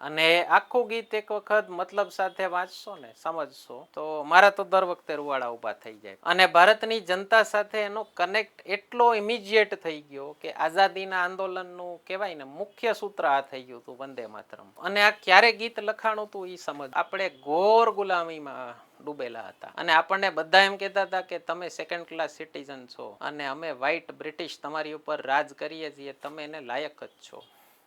અને આખું ગીત એક વખત મતલબ સાથે વાંચશો ને સમજશો તો મારા તો દર વખતે રૂવાડા ઊભા થઈ જાય. અને ભારતની જનતા સાથે એનો કનેક્ટ એટલો ઇમિજિએટ થઈ ગયો કે આઝાદીના આંદોલનનું કહેવાય ને મુખ્ય સૂત્ર આ થઈ ગયું હતું વંદે માતરમ. અને આ ક્યારે ગીત લખાણું હતું એ સમજ. આપણે ઘોર ગુલામીમાં ડૂબેલા હતા અને આપણને બધા એમ કહેતા હતા કે તમે સેકન્ડ ક્લાસ સિટીઝન છો અને અમે વ્હાઇટ બ્રિટિશ તમારી ઉપર રાજ કરીએ છીએ, તમે એને લાયક જ છો.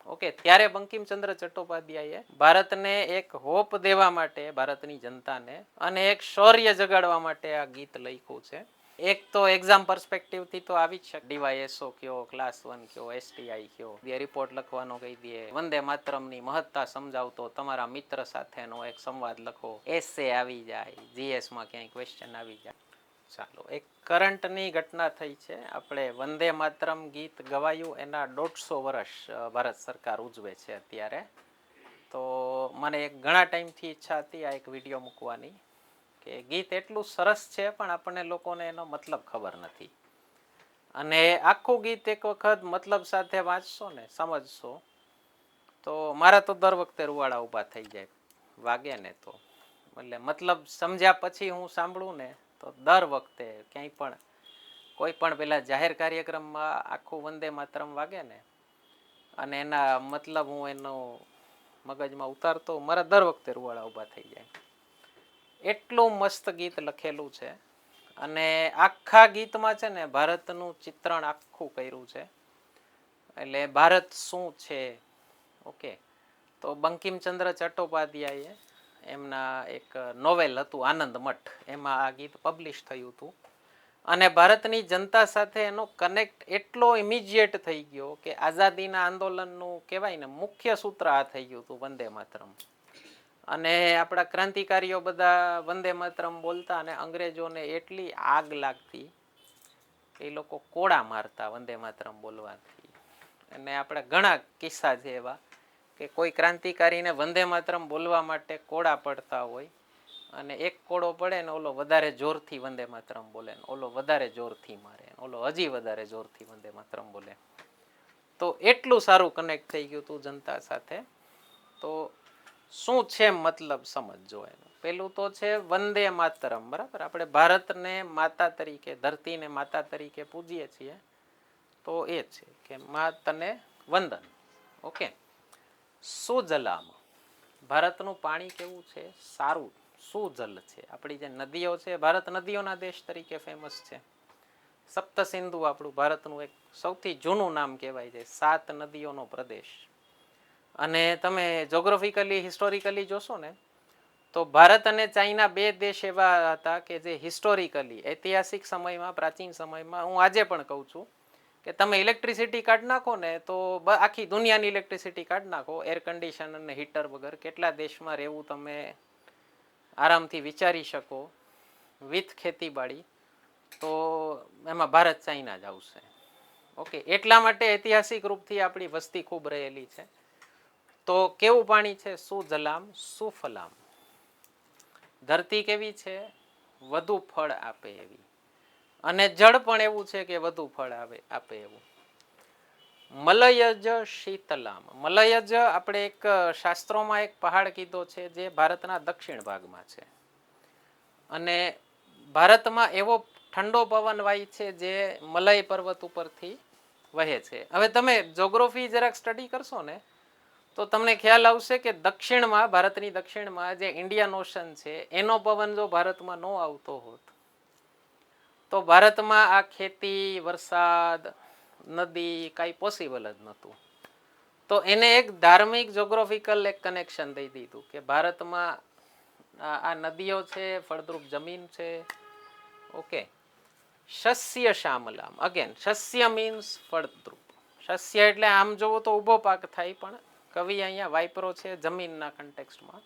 ઓકે, ત્યારે બંકિમચંદ્ર ચટ્ટોપાધ્યાયે ભારતને એક હોપ દેવા માટે, ભારતની જનતાને, અને એક શૌર્ય જગાડવા માટે આ ગીત લખ્યું છે. એક તો એક્ઝામ પર્સપેક્ટિવ થી તો આવી જ શકે, ડીવાયએસઓ કયો, ક્લાસ 1 કયો, એસટીઆઈ કયો, રિપોર્ટ લખવાનો કહી દે, વંદે માતરમની મહત્તા સમજાવતો તમારા મિત્ર સાથેનો એક સંવાદ લખો, એસે આવી જાય, જીએસમાં ક્યાંય ક્વેશ્ચન આવી જાય. ચાલો, એક કરંટની ઘટના થઈ છે. આપણે વંદે માતરમ ગીત ગવાયું એના 150 વર્ષ ભારત સરકાર ઉજવે છે અત્યારે. તો મને એક ઘણા ટાઈમથી ઈચ્છા હતી આ એક વિડીયો મૂકવાની કે ગીત એટલું સરસ છે પણ આપણને લોકોને એનો મતલબ ખબર નથી. અને આખું ગીત એક વખત મતલબ સાથે વાંચશો ને સમજશો તો મારા તો દર વખતે રૂવાડા ઊભા થઈ જાય વાગે ને તો. એટલે મતલબ સમજ્યા પછી હું સાંભળું ને તો દર વખતે ક્યાંય પણ કોઈ પણ પેલા જાહેર કાર્યક્રમમાં આખું વંદે માતરમ વાગે ને અને એના મતલબ હું એનો મગજમાં ઉતારતો મારા દર વખતે રૂવાડા ઊભા થઈ જાય. એટલું મસ્ત ગીત લખેલું છે. અને આખા ગીતમાં છે ને ભારતનું ચિત્રણ આખું કર્યું છે. એટલે ભારત શું છે. ઓકે, તો બંકિમચંદ્ર ચટ્ટોપાધ્યાયે એમના એક નોવેલ હતું આનંદ મઠ, એમાં આ ગીત પબ્લિશ થયું હતું. અને ભારતની જનતા સાથે એનો કનેક્ટ એટલો ઇમિજિએટ થઈ ગયો કે આઝાદીના આંદોલનનું કહેવાય ને મુખ્ય સૂત્ર આ થઈ ગયું હતું વંદે માતરમ. અને આપણા ક્રાંતિકારીઓ બધા વંદે માતરમ બોલતા અને અંગ્રેજોને એટલી આગ લાગતી કે એ લોકો કોડા મારતા વંદે માતરમ બોલવાથી. અને આપણે ઘણા કિસ્સા છે એવા કે કોઈ ક્રાંતિકારીને વંદે માતરમ બોલવા માટે કોડા પડતા હોય અને એક કોડો પડે ને ઓલો વધારે જોરથી વંદે માતરમ બોલે, ઓલો વધારે જોરથી મારે, ઓલો હજી વધારે જોરથી વંદે માતરમ બોલે. તો એટલું સારું કનેક્ટ થઈ ગયું હતું જનતા સાથે. તો શું છે મતલબ સમજજો એનો. પેલું તો છે વંદે માતરમ, બરાબર. આપણે ભારતને માતા તરીકે, ધરતીને માતા તરીકે પૂજીએ છીએ તો એ છે કે મા તને વંદન. ઓકે, સુજલામ, ભારતનું પાણી કેવું છે, સારું સુજલ છે. આપણી જે નદીઓ છે, ભારત નદીઓના દેશ તરીકે ફેમસ છે. સપ્ત સિંધુ આપણું ભારતનું એક સૌથી જૂનું નામ કહેવાય છે, 7 નદીઓનો પ્રદેશ. અને તમે જોગ્રાફિકલી હિસ્ટોરિકલી જોશો ને તો ભારત અને ચાઇના બે દેશ એવા હતા કે જે હિસ્ટોરિકલી ઐતિહાસિક સમયમાં, પ્રાચીન સમયમાં, હું આજે પણ કહું છું કે તમે ઇલેક્ટ્રિસિટી કાઢી નાખો ને તો આખી દુનિયાની ઇલેક્ટ્રિસિટી કાઢી નાખો એર કન્ડિશન અને હીટર વગર, કેટલા દેશમાં રહેવું તમે આરામથી વિચારી શકો વિથ ખેતીવાડી, તો એમાં ભારત ચાઇના જ આવશે. ઓકે, એટલા માટે ઐતિહાસિક રૂપથી આપણી વસ્તી ખૂબ રહેલી છે. તો કેવું પાણી છે, સુજલામ સુફલામ. ધરતી કેવી છે, વધુ ફળ આપે એવી. અને જળ પણ એવું છે કે વધુ ફળ આપે એવું. મલયજ શીતલામ, મલયજ આપણે એક શાસ્ત્રોમાં એક પહાડ કીધો છે જે ભારતના દક્ષિણ ભાગમાં છે. અને ભારતમાં એવો ઠંડો પવન વાય છે જે મલય પર્વત ઉપરથી વહે છે. હવે તમે જોગ્રાફી જરાક સ્ટડી કરશો ને તો તમને ખ્યાલ આવશે કે દક્ષિણમાં, ભારતની દક્ષિણમાં જે ઇન્ડિયન ઓશન છે એનો પવન જો ભારતમાં ન આવતો હોત તો ભારતમાં આ ખેતી, વરસાદ, નદી કાંઈ પોસિબલ જ નહોતું. તો એને એક ધાર્મિક જોગ્રાફિકલ એક કનેક્શન દઈ દીધું કે ભારતમાં આ નદીઓ છે, ફળદ્રુપ જમીન છે. ઓકે, શસ્ય શ્યામલામ, અગેન શસ્ય મીન્સ ફળદ્રુપ. શસ્ય એટલે આમ જોવો તો ઊભો પાક થાય, પણ કવિ અહીંયા વાઇપરો છે જમીનના કન્ટેક્સ્ટમાં.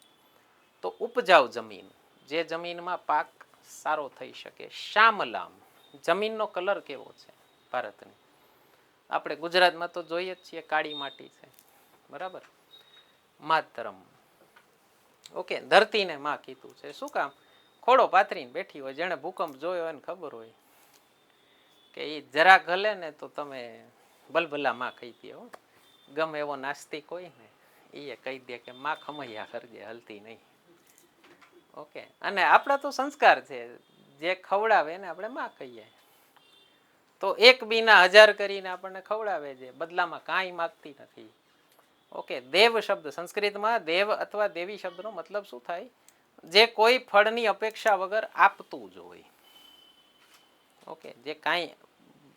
તો ઉપજાઉ જમીન, જે જમીનમાં પાક સારો થઈ શકે. શ્યામલામ, જમીનનો કલર કેવો છે ભારતની. આપણે ગુજરાતમાં તો જોઈએ જ છીએ કાળી માટી છે, બરાબર. માતરમ, ઓકે, ધરતીને માં કીધું છે. શું કામ? ખોડો પાથરીને બેઠી હોય, જેને ભૂકંપ જોયો એને ખબર હોય કે એ જરાક હલે ને તો તમે ભલભલા માં કહી દો. ગમે એવો નાસ્તિક હોય ને એ કહી દે કે માં ખમૈયા કરજે, હલતી નહીં. ઓકે, અને આપણા તો સંસ્કાર છે, જે ખવડાવે ને આપણે માં કહીએ. તો એક બીના 1000 કરીને આપણને ખવડાવે છે, બદલામાં કાંઈ માગતી નથી. ઓકે, દેવ શબ્દ સંસ્કૃતમાં દેવ અથવા દેવી શબ્દનો મતલબ શું થાય? જે કોઈ ફળની અપેક્ષા વગર આપતું જ હોય. ઓકે, જે કાંઈ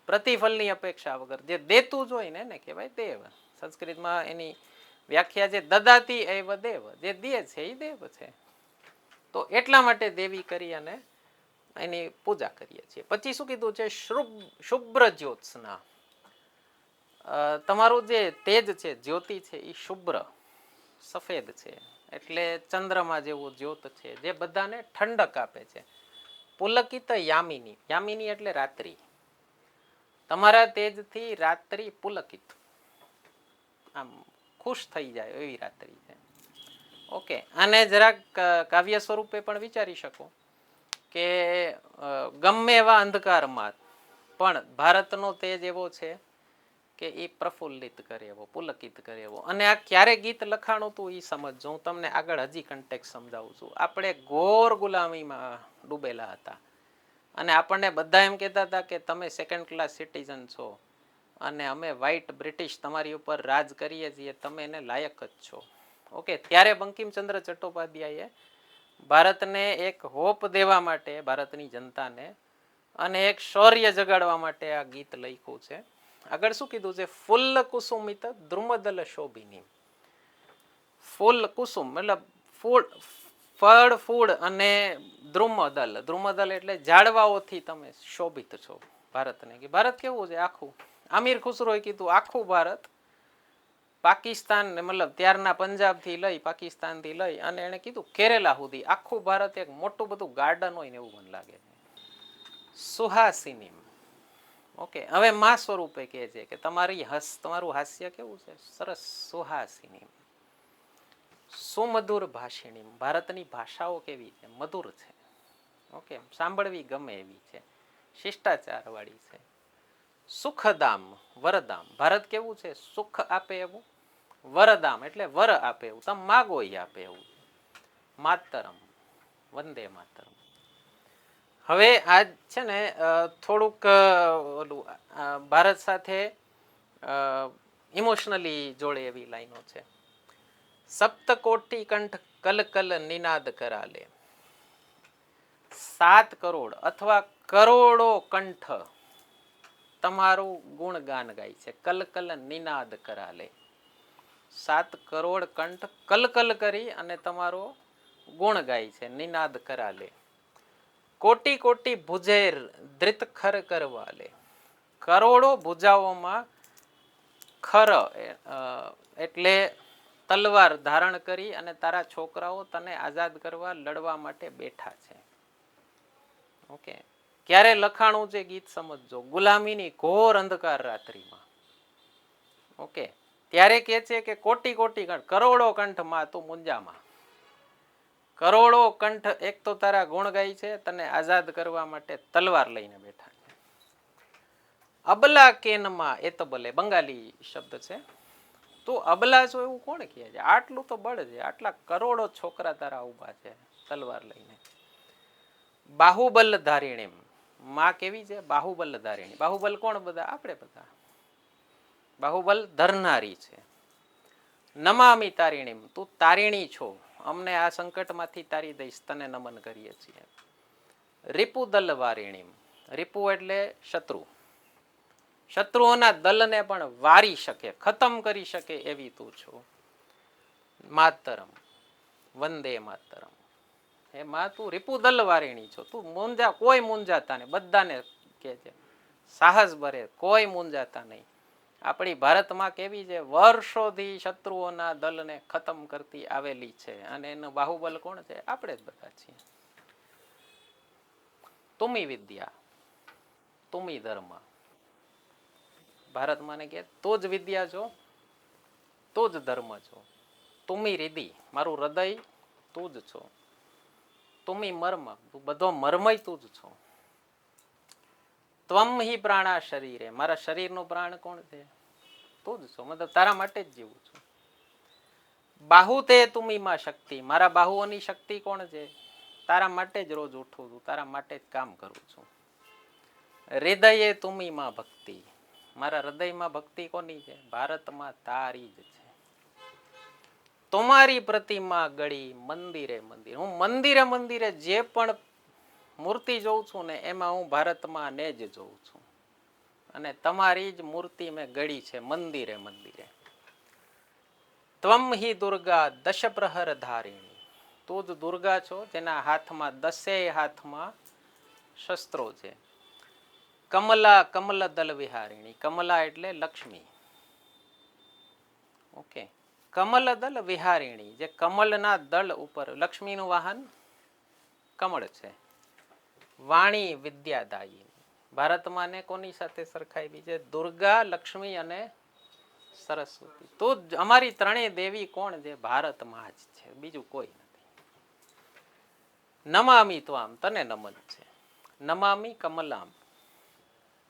પ્રતિફળની અપેક્ષા વગર જે દેતું જ હોય ને એને કહેવાય દેવ. સંસ્કૃતમાં એની વ્યાખ્યા છે દદાતી એવ દેવ, જે દે છે એ દેવ છે. તો એટલા માટે દેવી કરી અને એની પૂજા કરીએ છીએ. પછી શું કીધું છે? શુભ્ર જ્યોત્સના. તમારું જે તેજ છે, જ્યોતિ છે, એ શુભ્ર સફેદ છે, એટલે ચંદ્રમા જેવું જ્યોત છે, જે બધાને ઠંડક આપે છે. પુલકિત યામિની, યામિની એટલે રાત્રિ. તમારા તેજથી રાત્રિ પુલકિત, આમ ખુશ થઈ જાય એવી રાત્રિ છે. ઓકે, આને જરાક કાવ્ય સ્વરૂપે પણ વિચારી શકો કે ગમે એવા અંધકારમાં પણ ભારતનો તેજ એવો છે કે એ પ્રફુલ્લિત કરે એવો, પુલકિત કરે એવો. અને આ ક્યારે ગીત લખાણું હતું એ સમજજો, હું તમને આગળ હજી કન્ટેક્ટ સમજાવું છું. આપણે ઘોર ગુલામીમાં ડૂબેલા હતા અને આપણને બધા એમ કહેતા હતા કે તમે સેકન્ડ ક્લાસ સિટીઝન છો અને અમે વ્હાઇટ બ્રિટિશ તમારી ઉપર રાજ કરીએ છીએ, તમે એને લાયક જ છો. ઓકે, ત્યારે બંકિમચંદ્ર ચટ્ટોપાધ્યાયે ભારતને એક હોપ દેવા માટે, ભારતની જનતાને, અને એક શૌર્ય જગાડવા માટે આ ગીત લખ્યું છે. આગળ શું કીધું છે? ફૂલ કુસુમિત દ્રુમદલ શોભિની. ફૂલ કુસુમ મતલબ ફૂલ, ફળ ફૂડ અને દ્રુમદલ, દ્રુમદલ એટલે ઝાડવાઓથી તમે શોભિત છો ભારતને. કે ભારત કેવું છે આખું? આમિર ખુસરોએ કીધું આખું ભારત પાકિસ્તાન મતલબ ત્યારના પંજાબથી લઈ, પાકિસ્તાનથી લઈ અને એને કીધું કેરેલા સુધી આખું ભારત એક મોટું બધું ગાર્ડન હોય ને એવું મને લાગે છે. સુહાસિની. ઓકે, હવે માં સ્વરૂપે કહે છે કે તમારું હાસ્ય કેવું છે? સરસ, સુહાસિની. સુમધુર ભાષિણી, ભારતની ભાષાઓ કેવી છે? મધુર છે. ઓકે, સાંભળવી ગમે એવી છે, શિષ્ટાચાર વાળી છે. સુખદામ, વરદામ, ભારત કેવું છે? સુખ આપે એવું. વરદામ એટલે વર આપે એવું, તમે માગો એ આપે એવું. માતરમ, વંદે માતરમ. હવે આ છે ને થોડુંક ઓલું ભારત સાથે ઇમોશનલી જોડે એવી લાઈનો છે. સપ્તકોટી કંઠ કલ કલ નિનાદ કરાલે. 7 કરોડ અથવા કરોડો કંઠ તમારું ગુણગાન ગાય છે. કલ કલ નિનાદ કરાલે. 7 કરોડ કંઠ કલકલ કરી અને તમારો ગુણ ગાય છે, નિનાદ કરાલે. કોટી કોટી ભુજેર ધૃત ખર કરવાલે. કરોડો ભુજાઓમાં ખર એટલે તલવાર ધારણ કરી અને તારા છોકરાઓ તને આઝાદ કરવા લડવા માટે બેઠા છે. ઓકે, ક્યારે લખાણું છે ગીત સમજજો? ગુલામીની ઘોર અંધકાર રાત્રિમાં. ઓકે, ત્યારે કે છે કે કોટી કોટી કંઠ, કરોડો કંઠમાં તું મુંજામાં. કરોડો કંઠ એક તો તારા ગુણ ગાય છે, તને આઝાદ કરવા માટે તલવાર લઈને બેઠા છે. અબલા કેનમાં એ તો ભલે બંગાળી શબ્દ છે. તું અબલા છો એવું કોણ કહે છે? આટલું તો બળ છે, આટલા કરોડો છોકરા તારા ઉભા છે તલવાર લઈને. બાહુબલ ધારિણી, માં કેવી છે? બાહુબલ ધારિણી. બાહુબલ કોણ? બધા આપણે બધા. બાહુબલ ધરનારી છે. નમામી તારિણી, તું તારિણી છો, અમને આ સંકટમાંથી તારી દઈશ, તને નમન કરીએ છીએ. રિપુદલ વારિણી, રિપુ એટલે શત્રુ, શત્રુઓના દલને પણ વારી શકે, ખતમ કરી શકે એવી તું છો. માતરમ, વંદે માતરમ. હે માં, તું રિપુદલ વારિણી છો, તું મૂંઝા કોઈ મૂંઝાતા નહીં, બધાને કે છે સાહસ ભરે, કોઈ મૂંઝાતા નહીં. આપણી ભારતમાં કેવી છે? વર્ષોથી શત્રુઓના દલને ખતમ કરતી આવેલી છે અને એનો બાહુબલ કોણ છે? આપણે જ બધા છીએ. તુમી વિદ્યા, તુમી ધર્મ. ભારતમાં ને કે તું જ વિદ્યા છો, તું જ ધર્મ છો. તુમી રીતિ, મારું હૃદય તું જ છો. તુમી મર્મ, બધો મર્મય તું જ છો. ત્વમ હિ પ્રાણા શરીરે, મારા શરીરનો પ્રાણ કોણ છે? તું જ છો, મતલબ તારા માટે જ જીવું છું. બાહુ તે તુમીમાં શક્તિ, મારા બાહુઓની શક્તિ કોણ છે? તારા માટે જ રોજ ઉઠું છું, તારા માટે જ કામ કરું છું. હૃદયે તુમીમાં ભક્તિ, મારા હૃદયમાં ભક્તિ કોની છે? ભારતમાં તારી જ છે. તમારી પ્રતિમા ગળી મંદિરે મંદિર, હું મંદિરે મંદિરે જે પણ મૂર્તિ જોઉં છું ને એમાં હું ભારતમાં ને જ જોઉં છું. અને તમારી જ મૂર્તિ મેં ગળી છે મંદિરે મંદિરે. ત્વમ હિ દુર્ગા દશ પ્રહર ધારિણી, તું જ દુર્ગા છો જેના હાથમાં 10 હાથમાં શસ્ત્રો છે. કમલા કમલ દલ વિહારિણી, કમલા એટલે લક્ષ્મી. ઓકે, કમલ દલ વિહારિણી, જે કમલના દળ ઉપર, લક્ષ્મીનું વાહન કમળ છે. વાણી વિદ્યાદાયી, ભારતમાં ને કોની સાથે સરખાવી છે? દુર્ગા, લક્ષ્મી અને સરસ્વતી. તો અમારી ત્રણેય દેવી કોણ છે? ભારતમાં જ છે, બીજું કોઈ નથી. નમામી ત્વામ, તને નમન છે. નમામી કમલામ,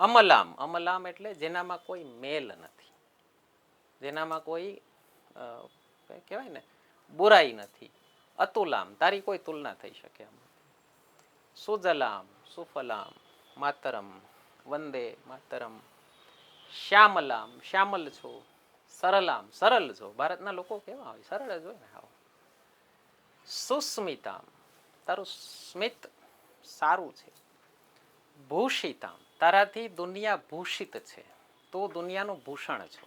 અમલામ, અમલામ એટલે જેનામાં કોઈ મેલ નથી, જેનામાં કોઈ કહેવાય ને બુરાઈ નથી. અતુલામ, તારી કોઈ તુલના થઈ શકે એમ. સુજલામ સુફલામ માતરમ, વંદે માતરમ. શ્યામલામ, શ્યામલ છો. સરલામ, સરળ છો. ભારતના લોકો કેવા હોય? સરળ જ હોય ને. હાવ. સુસ્મિતામ, તારું સ્મિત સારું છે. ભૂષિતામ, તારાથી દુનિયા ભૂષિત છે, તું દુનિયાનું ભૂષણ છો.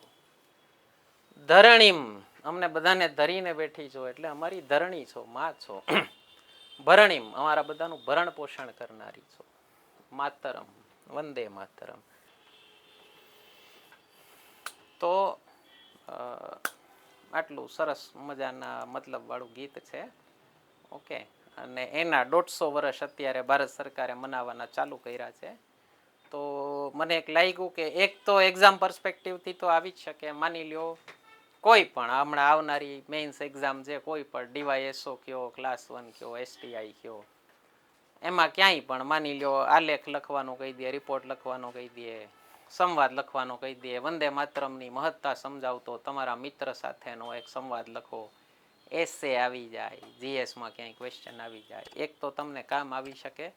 ધરણીમ, અમને બધાને ધરીને બેઠી છો એટલે અમારી ધરણી છો, માં છો. ભરણીમ, અમારા બધાનું ભરણ પોષણ કરનારી છો. માતરમ, વંદે માતરમ. તો આટલું સરસ મજાના મતલબ વાળું ગીત છે. ઓકે, અને એના 150 વર્ષ અત્યારે ભારત સરકારે મનાવવાના ચાલુ કર્યા છે. તો મને એક લાગ્યું કે એક તો એક્ઝામ પર્સપેક્ટિવથી તો આવી જ શકે. માની લ્યો કોઈ પણ હમણાં આવનારી મેઇન્સ એક્ઝામ છે, કોઈ પણ ડીવાયએસઓ કયો, ક્લાસ 1 કયો, એસટીઆઈ કયો, એમાં ક્યાંય પણ માની લ્યો આલેખ લખવાનું કહી દે, રિપોર્ટ લખવાનો કહી દે, સંવાદ લખવાનો કહી દે, વંદે માતરમની મહત્તા સમજાવતો તમારા મિત્ર સાથેનો એક સંવાદ લખો, એસે આવી જાય, જીએસમાં ક્યાંય ક્વેશ્ચન આવી જાય, એક તો તમને કામ આવી શકે.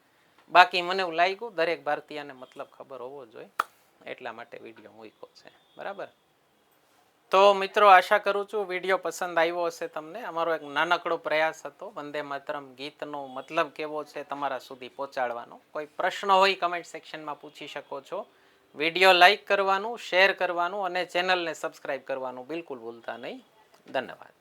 બાકી મને એવું લાગ્યું દરેક ભારતીયને મતલબ ખબર હોવો જોઈએ, એટલા માટે વિડીયો મૂક્યો છે. બરાબર. તો મિત્રો, આશા કરું છું વિડીયો પસંદ આવ્યો હશે તમને. અમારો એક નાનકડો પ્રયાસ હતો વંદે માતરમ ગીતનો મતલબ કેવો છે તમારા સુધી પહોંચાડવાનો. કોઈ પ્રશ્ન હોય કમેન્ટ સેક્શનમાં પૂછી શકો છો. વિડીયો લાઈક કરવાનું, શેર કરવાનું અને ચેનલને સબસ્ક્રાઈબ કરવાનું બિલકુલ ભૂલતા નહીં. ધન્યવાદ.